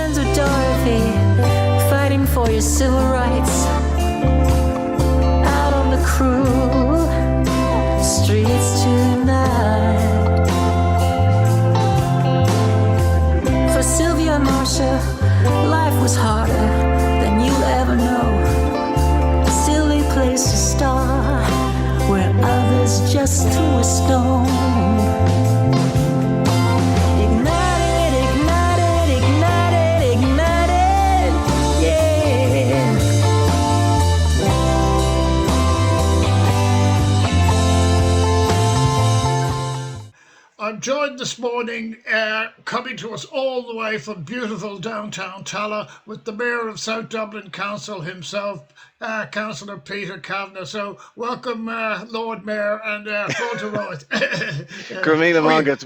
friends with Dorothy, fighting for your civil rights. Out on the cruel streets tonight. For Sylvia and Marcia, life was harder than you'll ever know. Sylvie placed a star where others just threw a stone. Ignited, ignited, ignited, ignited, yeah. I'm joined this morning, coming to us all the way from beautiful downtown Cllr, with the Mayor of South Dublin Council himself, Councillor Peter Kavanagh. So welcome, Lord Mayor, and Fáilte Roid. Gramila Mongat,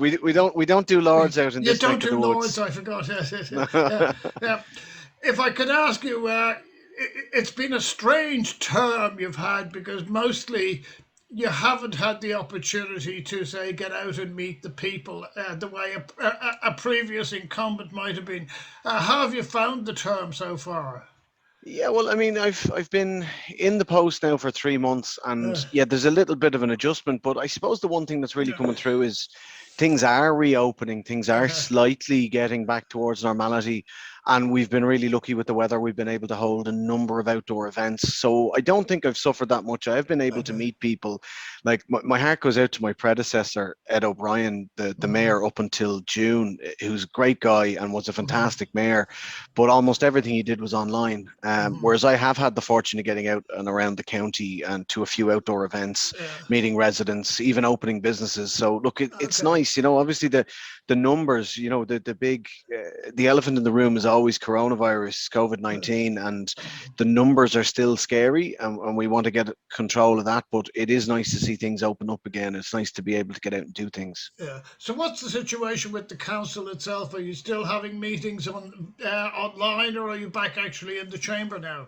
we don't do lords out in this neck of the You don't do woods. lords, I forgot. Yeah. If I could ask you, it's been a strange term you've had, because mostly you haven't had the opportunity to, say, get out and meet the people the way a previous incumbent might have been. How have you found the term so far? Yeah, well, I mean, I've been in the post now for 3 months, and yeah, there's a little bit of an adjustment, but I suppose the one thing that's really coming through is things are reopening, things are slightly getting back towards normality, and we've been really lucky with the weather. We've been able to hold a number of outdoor events, so I don't think I've suffered that much. I've been able to meet people. Like, my heart goes out to my predecessor, Ed O'Brien, the mayor up until June, who's a great guy and was a fantastic mayor, but almost everything he did was online. Whereas I have had the fortune of getting out and around the county and to a few outdoor events, meeting residents, even opening businesses. So look, it's nice, you know. Obviously the numbers, you know, the big the elephant in the room is always coronavirus, COVID-19, and the numbers are still scary, and we want to get control of that. But it is nice to see things open up again. It's nice to be able to get out and do things. Yeah. So what's the situation with the council itself? Are you still having meetings online, or are you back actually in the chamber now?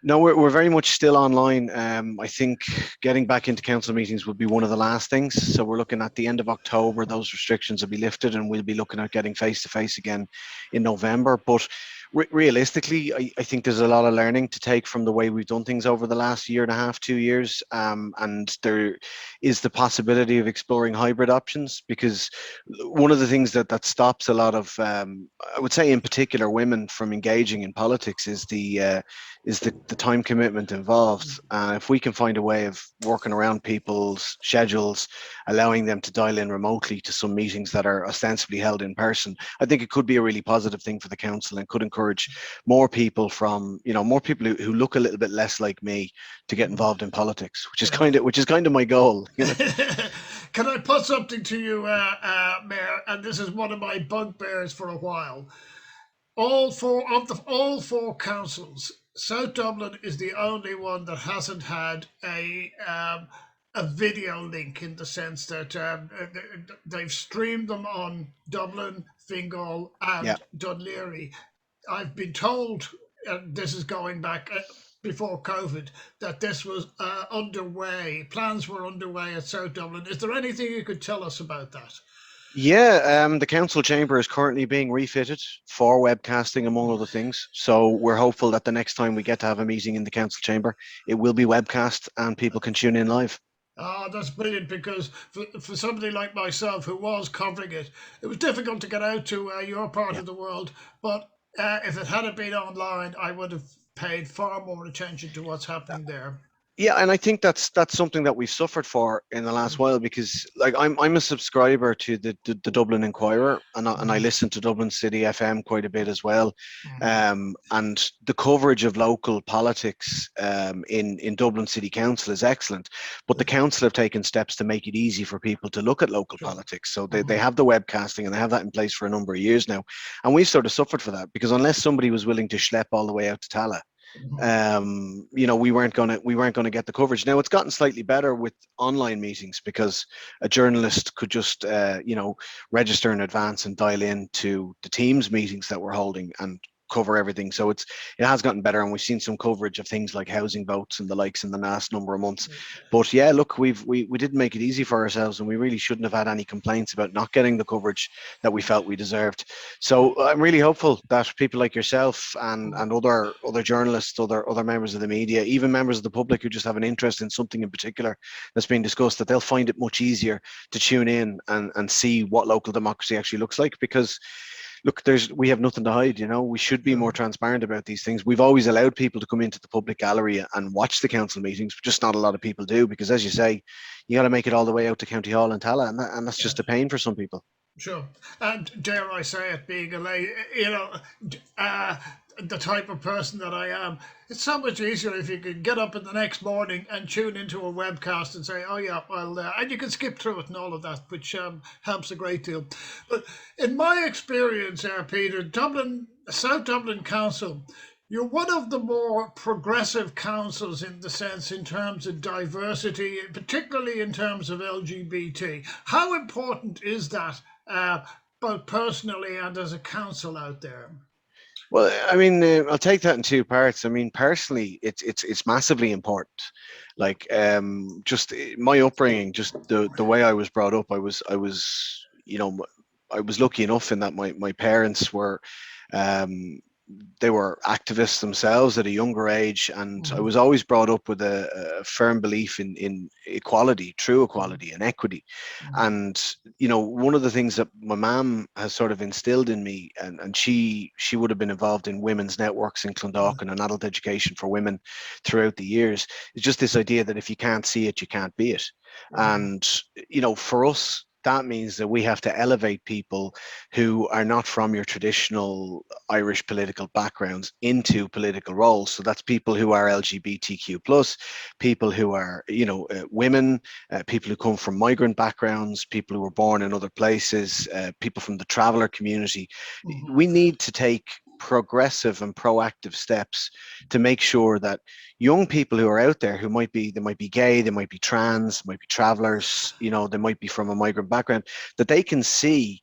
No, we're very much still online. I think getting back into council meetings would be one of the last things. So we're looking at the end of October, those restrictions will be lifted, and we'll be looking at getting face-to-face again in November. But realistically, I think there's a lot of learning to take from the way we've done things over the last year and a half, 2 years. And there is the possibility of exploring hybrid options, because one of the things that stops a lot of, I would say in particular, women from engaging in politics is the time commitment involved. If we can find a way of working around people's schedules, allowing them to dial in remotely to some meetings that are ostensibly held in person, I think it could be a really positive thing for the council, and could encourage more people from, you know, more people who look a little bit less like me to get involved in politics, which is kind of my goal. You know? Can I put something to you, Mayor? And this is one of my bugbears for a while. All four councils, South Dublin is the only one that hasn't had a video link, in the sense that they've streamed them on Dublin, Fingal, and Dunleary. I've been told, and this is going back before COVID, that this was underway. Plans were underway at South Dublin. Is there anything you could tell us about that? Yeah, the council chamber is currently being refitted for webcasting, among other things. So we're hopeful that the next time we get to have a meeting in the council chamber, it will be webcast and people can tune in live. Oh, that's brilliant, because for somebody like myself who was covering it, it was difficult to get out to your part of the world. But if it hadn't been online, I would have paid far more attention to what's happening there. Yeah, and I think that's something that we've suffered for in the last while, because like I'm a subscriber to the Dublin Inquirer, and I listen to Dublin City FM quite a bit as well, and the coverage of local politics in Dublin City Council is excellent, but the council have taken steps to make it easy for people to look at local politics. So they have the webcasting, and they have that in place for a number of years now, and we've sort of suffered for that, because unless somebody was willing to schlep all the way out to Tala, you know, we weren't going to get the coverage. Now it's gotten slightly better with online meetings, because a journalist could just you know, register in advance and dial in to the Teams meetings that we're holding and cover everything. So it has gotten better, and we've seen some coverage of things like housing votes and the likes in the last number of months. But yeah, look, we didn't make it easy for ourselves, and we really shouldn't have had any complaints about not getting the coverage that we felt we deserved. So I'm really hopeful that people like yourself and other journalists, other members of the media, even members of the public who just have an interest in something in particular that's being discussed, that they'll find it much easier to tune in and see what local democracy actually looks like. Because look, we have nothing to hide. We should be more transparent about these things. We've always allowed people to come into the public gallery and watch the council meetings, but just not a lot of people do, because as you say, you got to make it all the way out to County Hall and Tala, and that's just a pain for some people. Sure. And dare I say it, being a lay, the type of person that I am, it's so much easier if you can get up in the next morning and tune into a webcast and say, oh yeah, well, and you can skip through it and all of that, which helps a great deal. But in my experience, Peter, South Dublin Council, you're one of the more progressive councils in terms of diversity, particularly in terms of LGBT. How important is that, both personally and as a council out there? Well, I mean, I'll take that in two parts. I mean, personally, it's massively important. Like, just my upbringing, just the way I was brought up, I was I was lucky enough in that my parents were, they were activists themselves at a younger age, and I was always brought up with a firm belief in equality, true equality and equity. And one of the things that my mom has sort of instilled in me, and she would have been involved in women's networks in Clondalkin and adult education for women throughout the years, is just this idea that if you can't see it, you can't be it. And for us, that means that we have to elevate people who are not from your traditional Irish political backgrounds into political roles. So that's people who are LGBTQ+, people who are, women, people who come from migrant backgrounds, people who were born in other places, people from the traveller community. We need to take progressive and proactive steps to make sure that young people who are out there, they might be gay, they might be trans, might be travelers, they might be from a migrant background, that they can see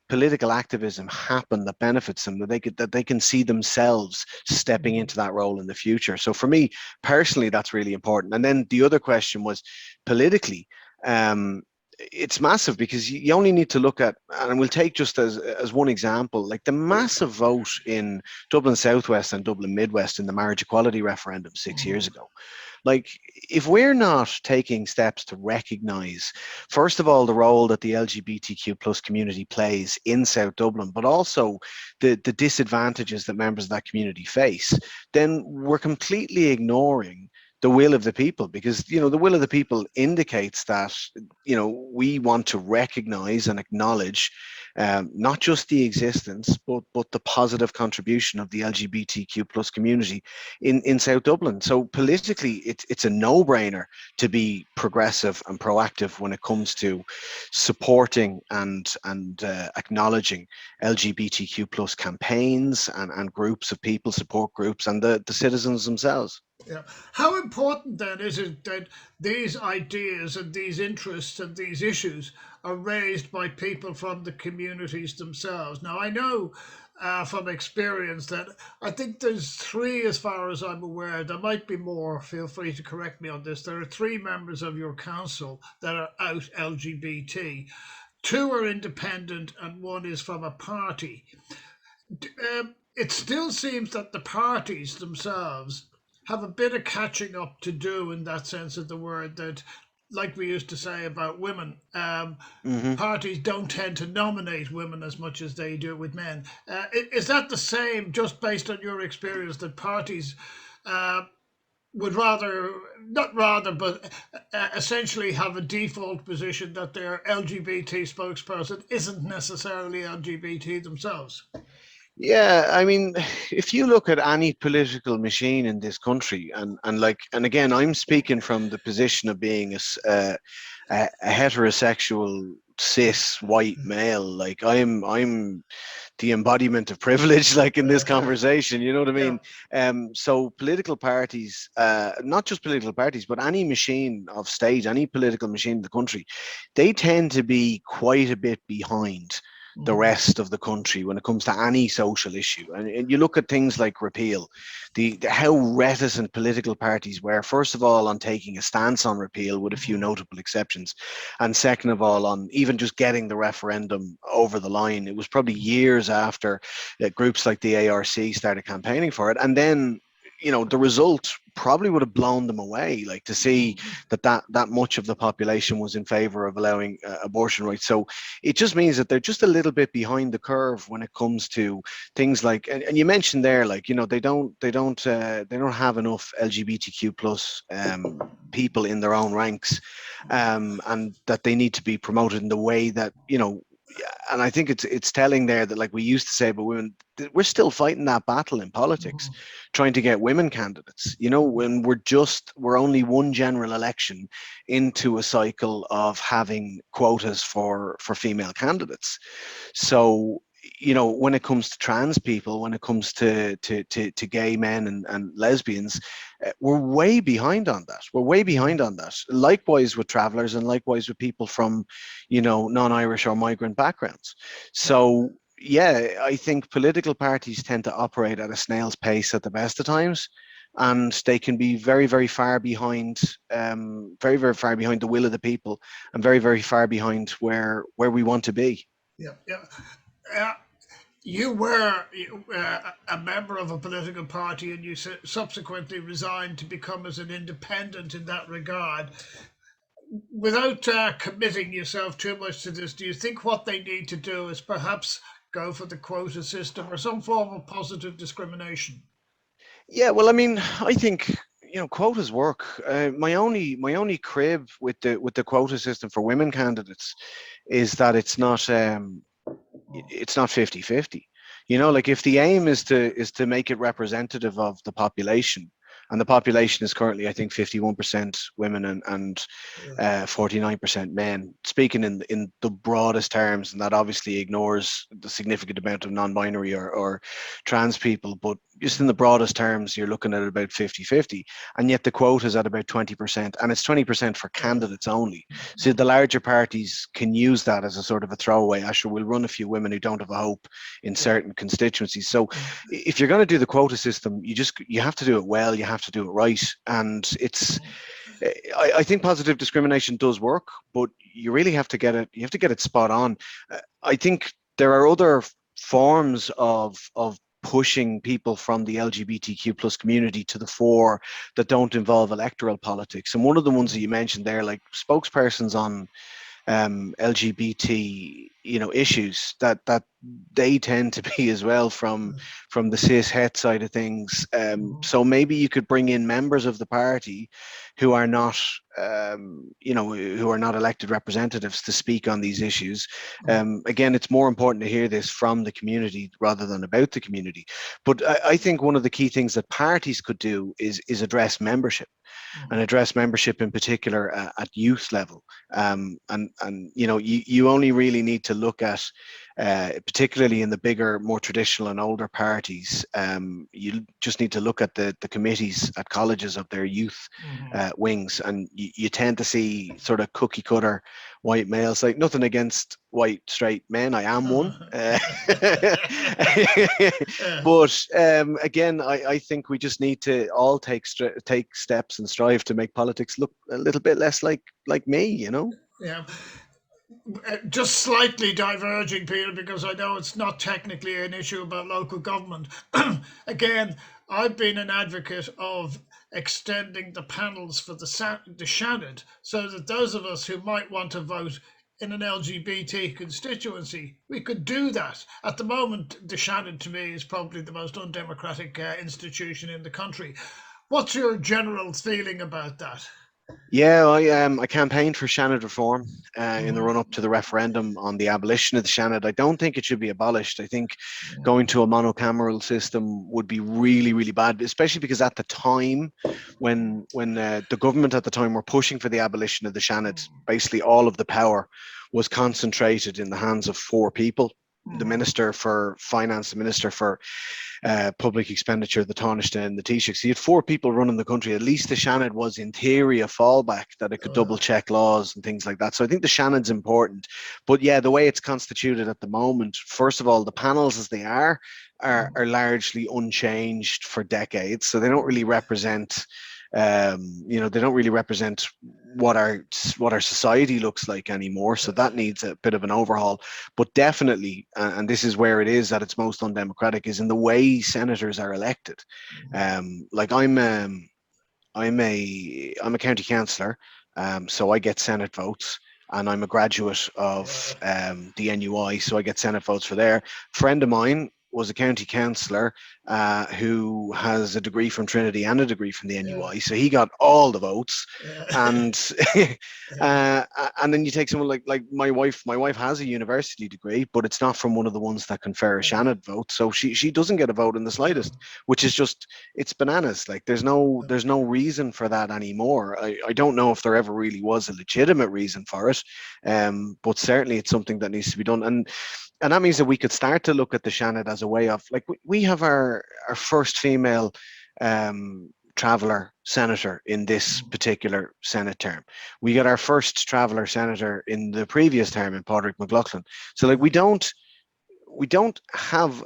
political activism happen that benefits them, that they can see themselves stepping into that role in the future. So for me personally, that's really important. And then the other question was politically, it's massive, because you only need to look at, and we'll take just as one example, like the massive vote in Dublin Southwest and Dublin Midwest in the marriage equality referendum 6 years ago. Like, if we're not taking steps to recognise, first of all, the role that the LGBTQ+ community plays in South Dublin, but also the disadvantages that members of that community face, then we're completely ignoring the will of the people. Because the will of the people indicates that we want to recognize and acknowledge not just the existence but the positive contribution of the LGBTQ+ community in South Dublin. So politically, it's a no-brainer to be progressive and proactive when it comes to supporting and acknowledging LGBTQ+ campaigns and groups of people, support groups, and the citizens themselves. Yeah. How important then is it that these ideas and these interests and these issues are raised by people from the communities themselves? Now, I know from experience that I think there's three, as far as I'm aware. There might be more. Feel free to correct me on this. There are three members of your council that are out LGBT. Two are independent and one is from a party. It still seems that the parties themselves have a bit of catching up to do, in that sense of the word, that, like we used to say about women, parties don't tend to nominate women as much as they do with men. Is that the same, just based on your experience, that parties would essentially have a default position that their LGBT spokesperson isn't necessarily LGBT themselves? Yeah, I mean, if you look at any political machine in this country, and again, I'm speaking from the position of being a heterosexual cis white male. Like, I'm the embodiment of privilege, like, in this conversation. You know what I mean? So political parties, not just political parties, but any machine of state, any political machine in the country, they tend to be quite a bit behind the rest of the country when it comes to any social issue. And you look at things like repeal, how reticent political parties were, first of all, on taking a stance on repeal, with a few notable exceptions, and second of all, on even just getting the referendum over the line. It was probably years after groups like the ARC started campaigning for it, and then the result probably would have blown them away, like to see that much of the population was in favor of allowing abortion rights. So it just means that they're just a little bit behind the curve when it comes to things like, and you mentioned there, like, they don't have enough LGBTQ plus people in their own ranks, and that they need to be promoted in the way that, and I think it's telling there that, like we used to say about women, we're still fighting that battle in politics, trying to get women candidates. When we're only one general election into a cycle of having quotas for female candidates. So when it comes to trans people, when it comes to gay men and lesbians, we're way behind on that. We're way behind on that. Likewise with travellers, and likewise with people from, non-Irish or migrant backgrounds. So yeah, I think political parties tend to operate at a snail's pace at the best of times, and they can be very, very far behind, very, very far behind the will of the people, and very, very far behind where we want to be. Yeah. You were a member of a political party, and you subsequently resigned to become as an independent in that regard. Without committing yourself too much to this, do you think what they need to do is perhaps go for the quota system or some form of positive discrimination? Yeah, well, I mean, I think quotas work. My only crib with the quota system for women candidates is that it's not 50-50. Like, if the aim is to make it representative of the population, and the population is currently, I think, 51% women and 49% men, speaking in the broadest terms, and that obviously ignores the significant amount of non-binary or trans people, but just in the broadest terms, you're looking at about 50-50, and yet the quota is at about 20%, and it's 20% for candidates only. So the larger parties can use that as a sort of a throwaway. Actually, we'll run a few women who don't have a hope in certain constituencies. So if you're going to do the quota system, you have to do it well, you have to do it right, and I think positive discrimination does work, but you really have to get it. You have to get it spot on. I think there are other forms of pushing people from the LGBTQ plus community to the fore that don't involve electoral politics. And one of the ones that you mentioned there, like spokespersons on LGBT issues, that they tend to be as well from the cis het side of things. So maybe you could bring in members of the party who are not elected representatives to speak on these issues. Again, it's more important to hear this from the community rather than about the community. But I think one of the key things that parties could do is address membership, and address membership in particular at youth level. And you only really need to look at, particularly in the bigger, more traditional and older parties, you just need to look at the committees at colleges of their youth wings, and you tend to see sort of cookie cutter white males. Like, nothing against white straight men, I am one. But again, I think we just need to all take steps and strive to make politics look a little bit less like me, Yeah. Just slightly diverging, Peter, because I know it's not technically an issue about local government. Again, I've been an advocate of extending the panels for the Shannon, so that those of us who might want to vote in an LGBT constituency, we could do that. At the moment, the Shannon, to me, is probably the most undemocratic institution in the country. What's your general feeling about that? Yeah, I campaigned for Shannon reform in the run-up to the referendum on the abolition of the Shannon. I don't think it should be abolished. I think going to a monocameral system would be really, really bad, especially because at the time when the government at the time were pushing for the abolition of the Shannon, basically all of the power was concentrated in the hands of four people: the Minister for Finance, the Minister for public expenditure, the Taoiseach and the Taoiseach. So you had 4 people running the country. At least the Shannon was in theory a fallback that it could double check laws and things like that. So I think the Shannon's important. But yeah, the way it's constituted at the moment, first of all, the panels as they are largely unchanged for decades. So they don't really represent they don't really represent what our society looks like anymore. So that needs a bit of an overhaul. But definitely, and this is where it is at its most undemocratic, is in the way senators are elected. Like I'm a county councillor, so I get Senate votes. And I'm a graduate of the NUI, so I get Senate votes for there. A friend of mine was a county councillor who has a degree from Trinity and a degree from the NUI, so he got all the votes. And and then you take someone like my wife. My wife has a university degree, but it's not from one of the ones that confer a Shannon vote, so she doesn't get a vote in the slightest, which is just, it's bananas. Like there's no reason for that anymore. I don't know if there ever really was a legitimate reason for it, but certainly it's something that needs to be done. And that means that we could start to look at the Shannon as a way of, like, we have our first female traveller senator in this particular Senate term. We got our first traveller senator in the previous term in Padraig McLaughlin. So like we don't have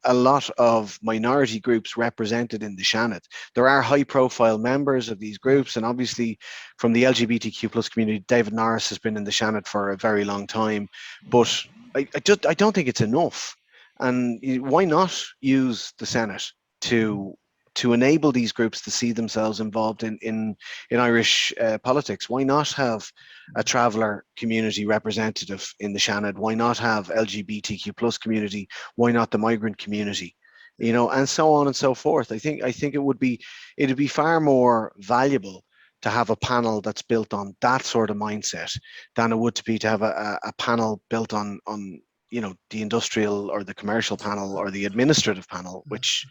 a lot of minority groups represented in the Shannon. There are high profile members of these groups, and obviously from the LGBTQ+ community, David Norris has been in the Shannon for a very long time, but I don't think it's enough. And why not use the Senate to enable these groups to see themselves involved in Irish politics? Why not have a traveller community representative in the Shannon? Why not have LGBTQ+ community? Why not the migrant community? And so on and so forth. I think it'd be far more valuable to have a panel that's built on that sort of mindset than it would to be to have a panel built on the industrial or the commercial panel or the administrative panel, which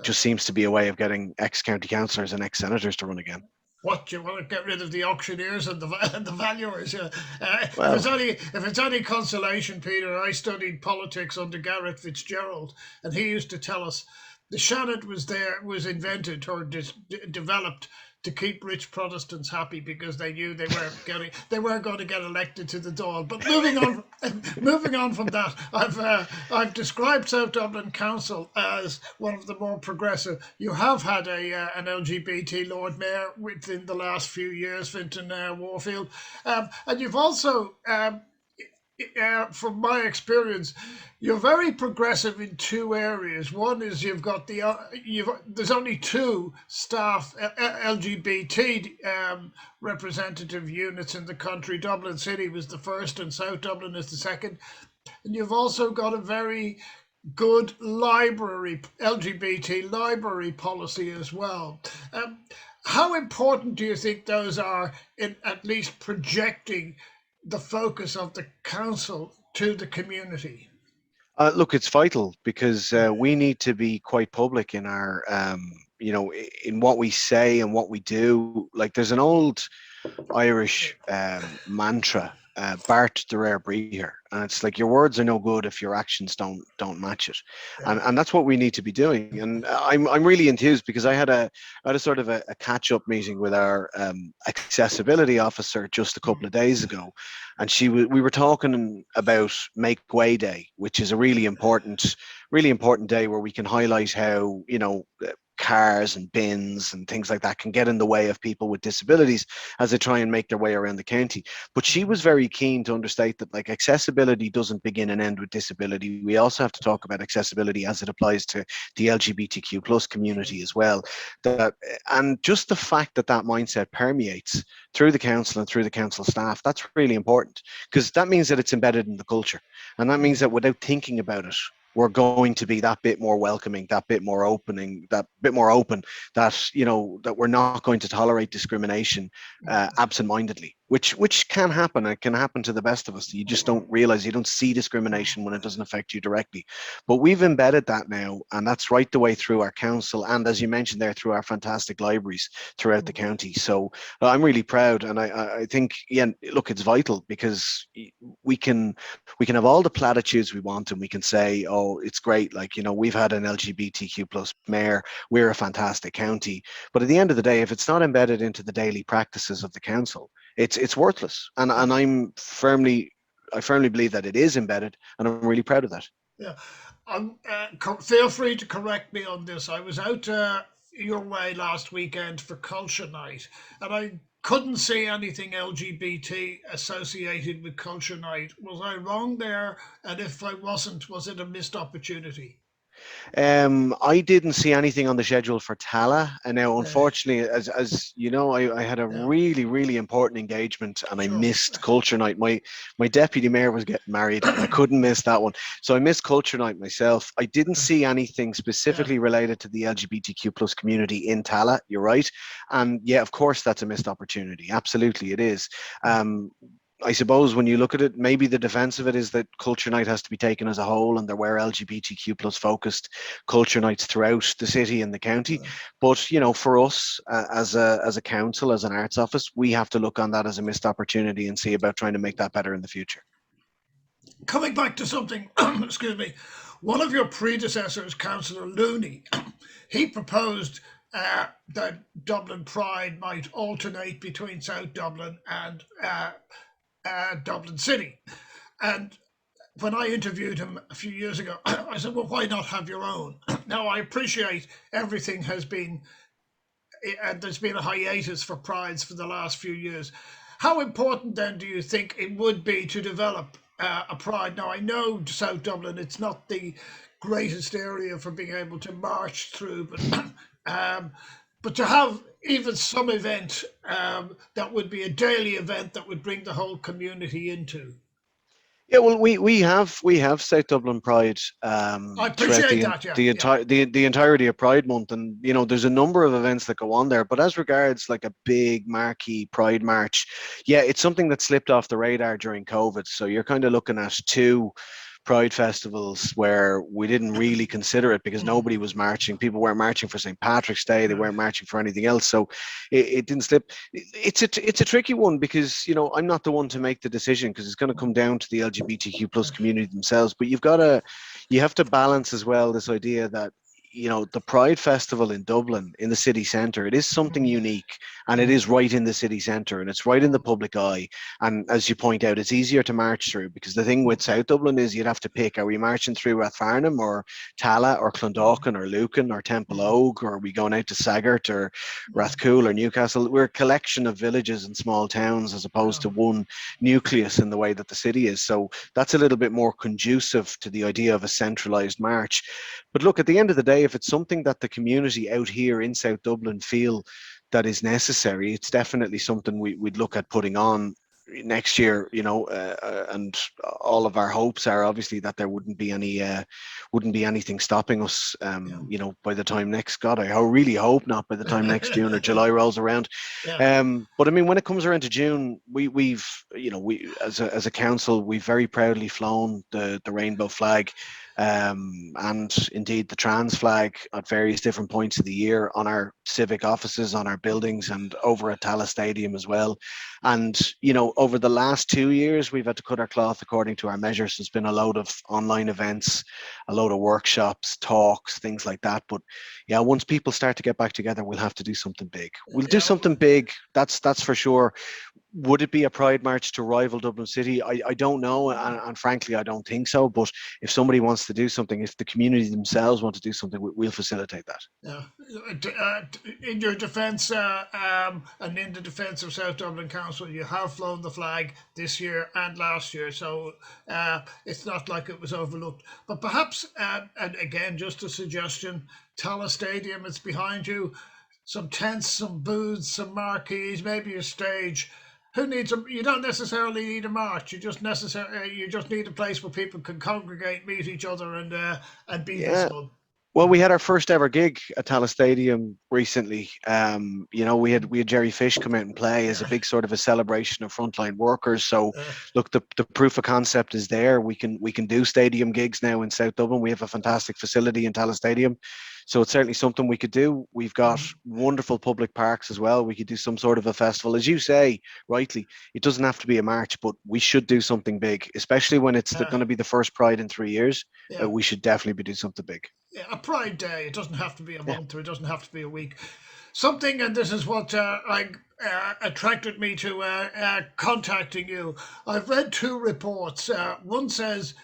just seems to be a way of getting ex-county councillors and ex-senators to run again. What, you want to get rid of the auctioneers and the valuers? Well, if it's any consolation, Peter, I studied politics under Garrett Fitzgerald, and he used to tell us the Shannon was invented or developed to keep rich Protestants happy because they knew they weren't going to get elected to the Dáil. But moving on from that, I've described South Dublin Council as one of the more progressive. You have had an LGBT Lord Mayor within the last few years, Fintan Warfield, and you've also. From my experience, you're very progressive in 2 areas. One is you've got there's only 2 staff LGBT representative units in the country. Dublin City was the first, and South Dublin is the second. And you've also got a very good LGBT library policy as well. How important do you think those are in at least projecting the focus of the council to the community? Look, it's vital because we need to be quite public in our, in what we say and what we do. Like there's an old Irish mantra, Bart de rare breather, and it's like your words are no good if your actions don't match it, and that's what we need to be doing. And I'm really enthused because I had a sort of a catch-up meeting with our accessibility officer just a couple of days ago, and we were talking about Make Way Day, which is a really important day where we can highlight how cars and bins and things like that can get in the way of people with disabilities as they try and make their way around the county. But she was very keen to understate that like accessibility doesn't begin and end with disability. We also have to talk about accessibility as it applies to the LGBTQ+ community as well. And just the fact that mindset permeates through the council and through the council staff, that's really important because that means that it's embedded in the culture. And that means that without thinking about it, we're going to be that bit more welcoming, that bit more open, that we're not going to tolerate discrimination absent-mindedly. which can happen. It can happen to the best of us. You just don't realize, you don't see discrimination when it doesn't affect you directly. But we've embedded that now, and that's right the way through our council, and as you mentioned there, through our fantastic libraries throughout the county. So I'm really proud, and I think, yeah, look, it's vital, because we can have all the platitudes we want, and we can say, oh, it's great, like, we've had an LGBTQ plus mayor, we're a fantastic county. But at the end of the day, if it's not embedded into the daily practices of the council, it's worthless. And I firmly believe that it is embedded, and I'm really proud of that. Yeah. Feel free to correct me on this. I was out your way last weekend for Culture Night, and I couldn't see anything LGBT associated with Culture Night. Was I wrong there? And if I wasn't, was it a missed opportunity? I didn't see anything on the schedule for Tala, and now, Uh, unfortunately, as you know, I had a yeah, really, really important engagement, and I sure. missed Culture Night. My deputy mayor was getting married, and I couldn't miss that one, so I missed Culture Night myself. I didn't see anything Yeah. specifically related to the LGBTQ plus community in Tala. You're right, and yeah, of course, that's a missed opportunity. Absolutely, it is. I suppose when you look at it, maybe the defense of it is that Culture Night has to be taken as a whole, and there were LGBTQ plus focused culture nights throughout the city and the county. But for us, as a council, as an arts office, we have to look on that as a missed opportunity and see about trying to make that better in the future. Coming back to something, excuse me, one of your predecessors, Councillor Looney, he proposed that Dublin Pride might alternate between South Dublin and Dublin City. And when I interviewed him a few years ago, I said, well, why not have your own? Now, I appreciate everything has been, and there's been a hiatus for prides for the last few years. How important then do you think it would be to develop a pride? Now, I know South Dublin, it's not the greatest area for being able to march through, um, but to have even some event that would be a daily event that would bring the whole community into. Yeah, well, we have South Dublin Pride I throughout appreciate that. Yeah, the yeah, entire the entirety of Pride Month, and there's a number of events that go on there. But as regards like a big marquee Pride march, yeah, it's something that slipped off the radar during COVID. So you're kind of looking at two Pride festivals where we didn't really consider it because nobody was marching. People weren't marching for St. Patrick's Day. They yeah, weren't marching for anything else. So it didn't slip. It's a tricky one because I'm not the one to make the decision, because it's going to come down to the LGBTQ plus community themselves. But you have to balance as well this idea that the Pride Festival in Dublin, in the city centre, it is something unique, and it is right in the city centre, and it's right in the public eye. And as you point out, it's easier to march through, because the thing with South Dublin is you'd have to pick: are we marching through Rathfarnham or Tala or Clondalkin or Lucan or Temple Ogue, or are we going out to Sagart or Rathcoole or Newcastle? We're a collection of villages and small towns as opposed to one nucleus in the way that the city is. So that's a little bit more conducive to the idea of a centralised march. But look, at the end of the day, if it's something that the community out here in South Dublin feel that is necessary, it's definitely something we'd look at putting on next year. And all of our hopes are obviously that there wouldn't be anything stopping us. By the time next, God, I really hope not by the time next June or July rolls around. yeah. But I mean, when it comes around to June, we as a council, we've very proudly flown the rainbow flag. And indeed the trans flag at various different points of the year on our civic offices, on our buildings, and over at Tallaght Stadium as well. And, over the last 2 years, we've had to cut our cloth according to our measures. There's been a load of online events, a load of workshops, talks, things like that. But yeah, once people start to get back together, we'll have to do something big. We'll do something big. That's for sure. Would it be a Pride March to rival Dublin City? I don't know, and frankly, I don't think so. But if somebody wants to do something, if the community themselves want to do something, we'll facilitate that. Yeah. In your defence, and in the defence of South Dublin Council, you have flown the flag this year and last year, so it's not like it was overlooked. But perhaps, and again, just a suggestion: Tallaght Stadium, it's behind you. Some tents, some booths, some marquees, maybe a stage. Who needs a? You don't necessarily need a march. You just need a place where people can congregate, meet each other, and be Yeah, visible. Well, we had our first ever gig at Tallaght Stadium recently. We had Jerry Fish come out and play as a big sort of a celebration of frontline workers. So, Uh, look, the proof of concept is there. We can do stadium gigs now in South Dublin. We have a fantastic facility in Tallaght Stadium, so it's certainly something we could do. We've got mhm. wonderful public parks as well. We could do some sort of a festival, as you say rightly. It doesn't have to be a march, but we should do something big, especially when it's Uh, going to be the first Pride in 3 years. yeah. We should definitely be doing something big. Yeah, a Pride Day. It doesn't have to be a Yeah. month or it doesn't have to be a week. Something, and this is what I attracted me to contacting you. I've read two reports. One says,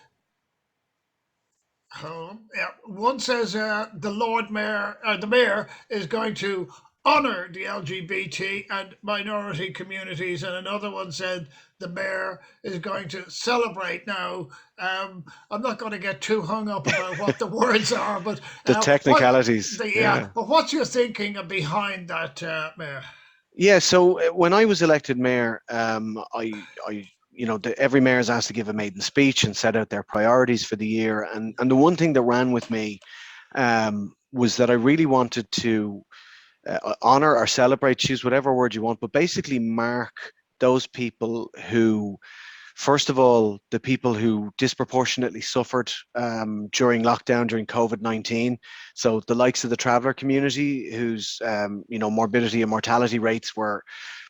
one says the Lord Mayor, the Mayor, is going to honour the LGBT and minority communities, and another one said the Mayor is going to celebrate. Now, I'm not going to get too hung up about what the words are, but The what technicalities. Yeah. but what's your thinking behind that, Mayor? Yeah. So when I was elected mayor, every mayor is asked to give a maiden speech and set out their priorities for the year. And the one thing that ran with me was that I really wanted to honor or celebrate, choose whatever word you want, but basically mark those people who, first of all, the people who disproportionately suffered during lockdown, during COVID-19. So the likes of the traveller community, whose morbidity and mortality rates were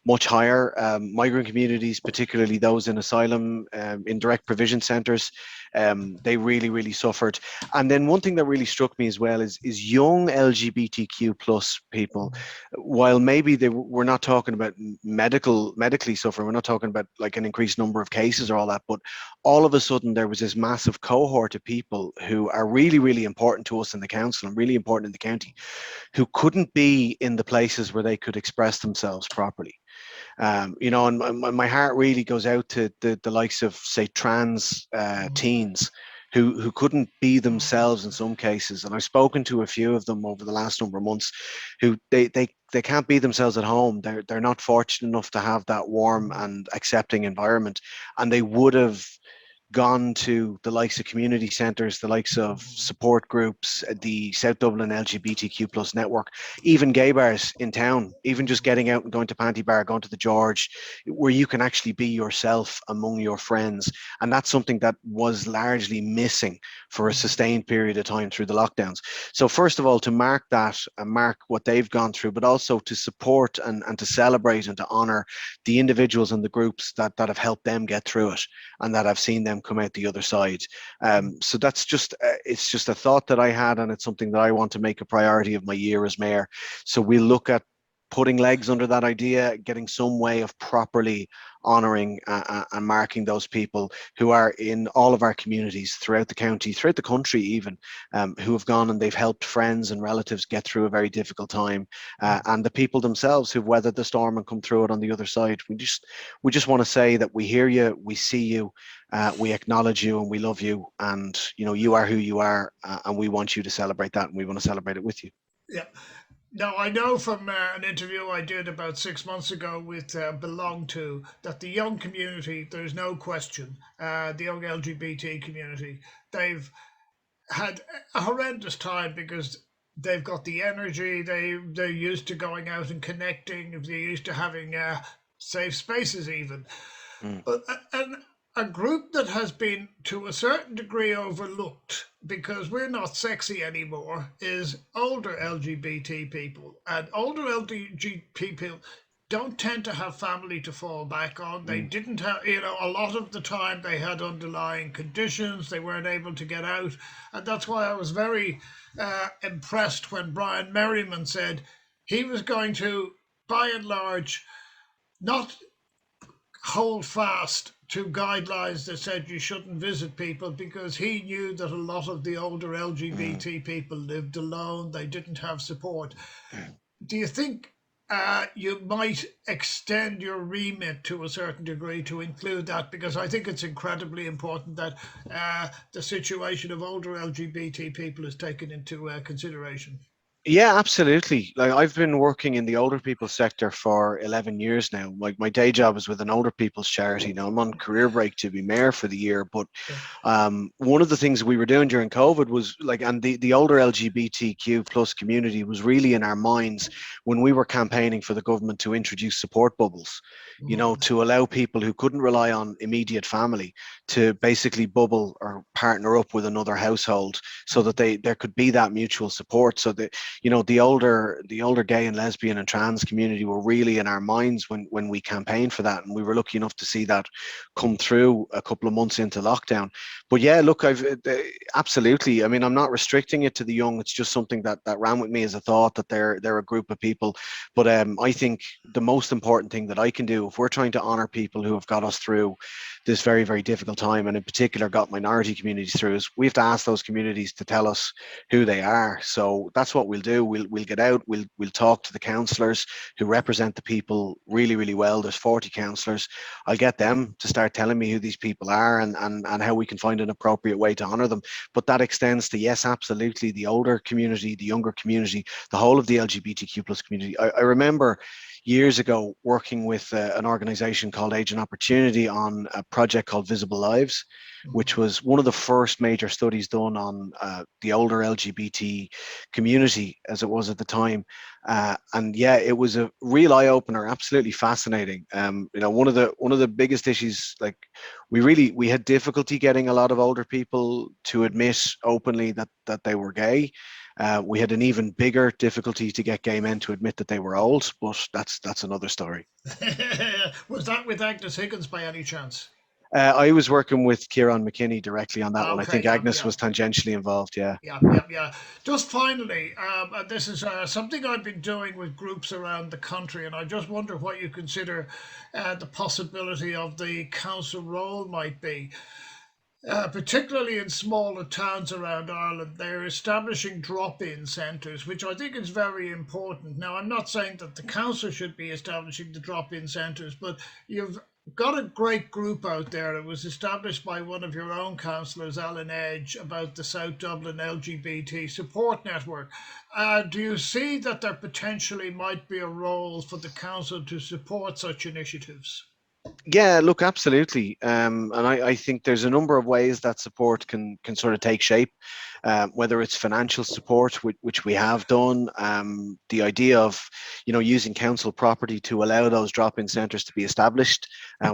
much higher. Migrant communities, particularly those in asylum, in direct provision centres, they really, really suffered. And then one thing that really struck me as well is young LGBTQ plus people. While maybe we're not talking about medically suffering, we're not talking about like an increased number of cases or all that, but all of a sudden there was this massive cohort of people who are really, really important to us in the council and really important in the county, who couldn't be in the places where they could express themselves properly. And my heart really goes out to the likes of, say, trans teens who couldn't be themselves in some cases. And I've spoken to a few of them over the last number of months who they can't be themselves at home. They're not fortunate enough to have that warm and accepting environment. And they would have gone to the likes of community centres, the likes of support groups, the South Dublin LGBTQ plus network, even gay bars in town, even just getting out and going to Panty Bar, going to the George, where you can actually be yourself among your friends. And that's something that was largely missing for a sustained period of time through the lockdowns. So first of all, to mark that and mark what they've gone through, but also to support and to celebrate and to honour the individuals and the groups that have helped them get through it and that I've seen them come out the other side. So that's it's just a thought that I had, and it's something that I want to make a priority of my year as mayor. So we'll look at putting legs under that idea, getting some way of properly honouring and marking those people who are in all of our communities throughout the county, throughout the country even, who have gone and they've helped friends and relatives get through a very difficult time, and the people themselves who've weathered the storm and come through it on the other side. We just want to say that we hear you, we see you, we acknowledge you, and we love you, and you are who you are, and we want you to celebrate that, and we want to celebrate it with you. Yeah. Now, I know from an interview I did about 6 months ago with Belong To that the young community, there's no question, the young LGBT community, they've had a horrendous time because they've got the energy, they're used to going out and connecting, they're used to having safe spaces even. But a group that has been to a certain degree overlooked because we're not sexy anymore is older LGBT people. And older LGBT people don't tend to have family to fall back on. They didn't have, a lot of the time they had underlying conditions, they weren't able to get out. And that's why I was very impressed when Brian Merriman said he was going to, by and large, not hold fast to guidelines that said you shouldn't visit people because he knew that a lot of the older LGBT people lived alone, they didn't have support. Do you think you might extend your remit to a certain degree to include that? Because I think it's incredibly important that the situation of older LGBT people is taken into consideration. Yeah, absolutely. Like I've been working in the older people sector for 11 years now. My day job is with an older people's charity. Now I'm on career break to be mayor for the year, but Yeah. one of the things we were doing during COVID was like, and the older LGBTQ plus community was really in our minds when we were campaigning for the government to introduce support bubbles, Mm. to allow people who couldn't rely on immediate family to basically bubble or partner up with another household so that there could be that mutual support. So that the older gay and lesbian and trans community were really in our minds when we campaigned for that, and we were lucky enough to see that come through a couple of months into lockdown. But yeah, look, I've absolutely. I mean, I'm not restricting it to the young. It's just something that ran with me as a thought that they're a group of people. But I think the most important thing that I can do if we're trying to honor people who have got us through this very, very difficult time, and in particular got minority communities through, is we have to ask those communities to tell us who they are. So that's what we'll do. We'll get out. We'll talk to the councillors who represent the people really, really well. There's 40 councillors. I'll get them to start telling me who these people are and how we can find an appropriate way to honour them. But that extends to, yes, absolutely, the older community, the younger community, the whole of the LGBTQ plus community. I remember years ago working with an organisation called Age and Opportunity on a project called Visible Lives, which was one of the first major studies done on the older LGBT community as it was at the time. And yeah, it was a real eye opener, absolutely fascinating. One of the biggest issues, like we had difficulty getting a lot of older people to admit openly that they were gay. We had an even bigger difficulty to get gay men to admit that they were old, but that's another story. Was that with Agnes Higgins by any chance? I was working with Kieran McKinney directly on that one. I Okay, think yeah, Agnes yeah. was tangentially involved. Yeah. Yeah, yeah, yeah. Just finally, and this is something I've been doing with groups around the country, and I just wonder what you consider the possibility of the council role might be. Particularly in smaller towns around Ireland, they're establishing drop in centres, which I think is very important. Now, I'm not saying that the council should be establishing the drop in centres, but you've got a great group out there. It was established by one of your own councillors, Alan Edge, about the South Dublin LGBT support network. Do you see that there potentially might be a role for the council to support such initiatives? Yeah, look, absolutely. And I think there's a number of ways that support can sort of take shape, whether it's financial support, which we have done, the idea of, using council property to allow those drop-in centres to be established.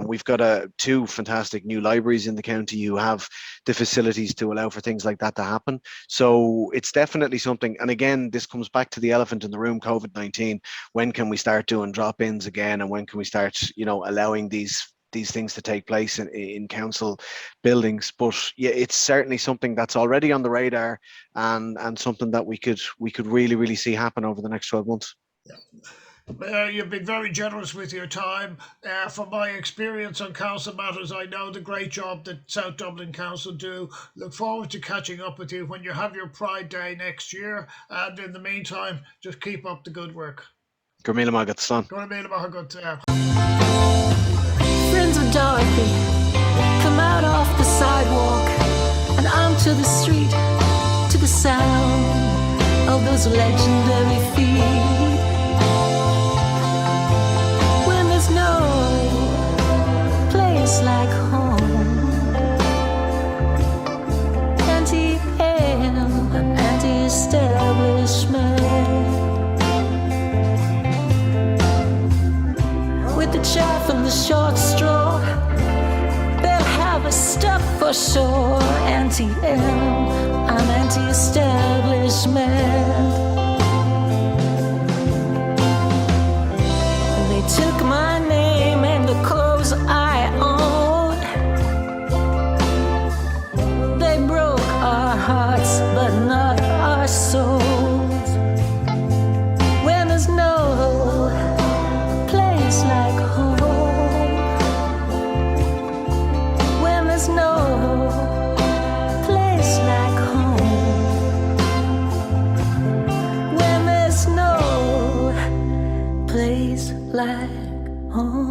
We've got two fantastic new libraries in the county who have the facilities to allow for things like that to happen. So it's definitely something. And again, this comes back to the elephant in the room, COVID-19. When can we start doing drop-ins again, and when can we start, allowing these things to take place in council buildings? But yeah, it's certainly something that's already on the radar, and something that we could really, really see happen over the next 12 months. You've been very generous with your time. From my experience on council matters, I know the great job that South Dublin Council do. Look forward to catching up with you when you have your Pride Day next year. And in the meantime, just keep up the good work. Gur míle maith agat slán. Go to meet about how good. Friends with Dorothy come out off the sidewalk and onto the street to the sound of those legendary feet. When there's no place like home, anti-hell, anti-establishment, with the chaff and the short straw, they'll have a stuff for sure. Anti-M, I'm anti-establishment. They took my name and the clothes I own. They broke our hearts, but not our souls. When there's no place like home, when there's no place like home, when there's no place like home.